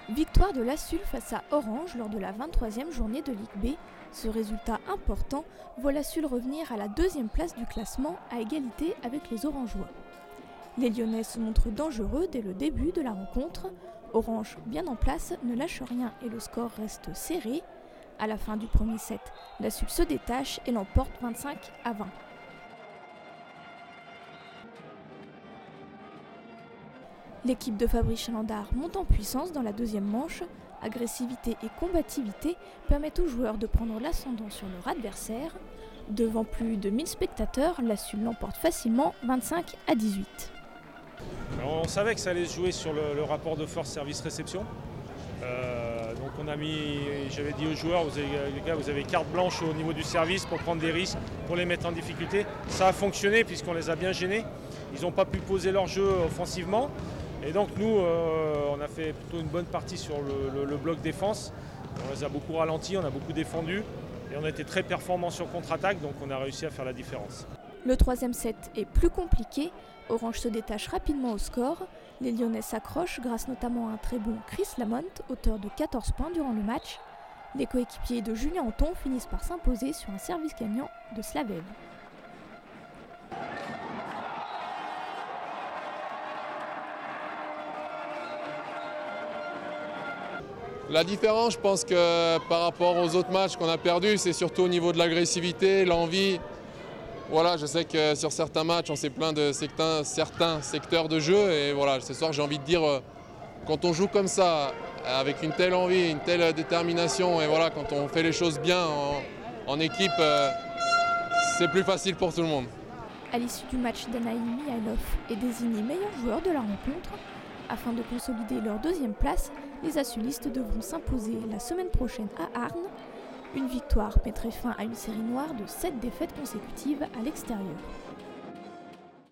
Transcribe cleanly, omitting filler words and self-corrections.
Victoire de l'Assul face à Orange lors de la 23e journée de Ligue B. Ce résultat important voit l'Assul revenir à la 2e place du classement à égalité avec les Orangeois. Les Lyonnais se montrent dangereux dès le début de la rencontre. Orange, bien en place, ne lâche rien et le score reste serré. À la fin du premier set, l'Assul se détache et l'emporte 25-20. L'équipe de Fabrice Chalandard monte en puissance dans la deuxième manche. Agressivité et combativité permettent aux joueurs de prendre l'ascendant sur leur adversaire. Devant plus de 1000 spectateurs, l'Assul l'emporte facilement 25-18. Alors, on savait que ça allait se jouer sur le rapport de force service-réception. Donc j'avais dit aux joueurs, les gars, vous avez carte blanche au niveau du service pour prendre des risques, pour les mettre en difficulté. Ça a fonctionné puisqu'on les a bien gênés. Ils n'ont pas pu poser leur jeu offensivement. Et donc nous, on a fait plutôt une bonne partie sur le bloc défense. On les a beaucoup ralentis, on a beaucoup défendu. Et on a été très performants sur contre-attaque, donc on a réussi à faire la différence. Le troisième set est plus compliqué. Orange se détache rapidement au score. Les Lyonnais s'accrochent grâce notamment à un très bon Chris Lamont, auteur de 14 points durant le match. Les coéquipiers de Julien Anton finissent par s'imposer sur un service gagnant de Slavev. La différence, je pense que par rapport aux autres matchs qu'on a perdus, c'est surtout au niveau de l'agressivité, l'envie. Voilà, je sais que sur certains matchs, on s'est plaint de certains secteurs de jeu. Et voilà, ce soir, j'ai envie de dire, quand on joue comme ça, avec une telle envie, une telle détermination, et voilà, quand on fait les choses bien en équipe, c'est plus facile pour tout le monde. À l'issue du match, Danaï Mihailov est désigné meilleur joueur de la rencontre. Afin de consolider leur deuxième place, les Assulistes devront s'imposer la semaine prochaine à Arnes. Une victoire mettrait fin à une série noire de 7 défaites consécutives à l'extérieur.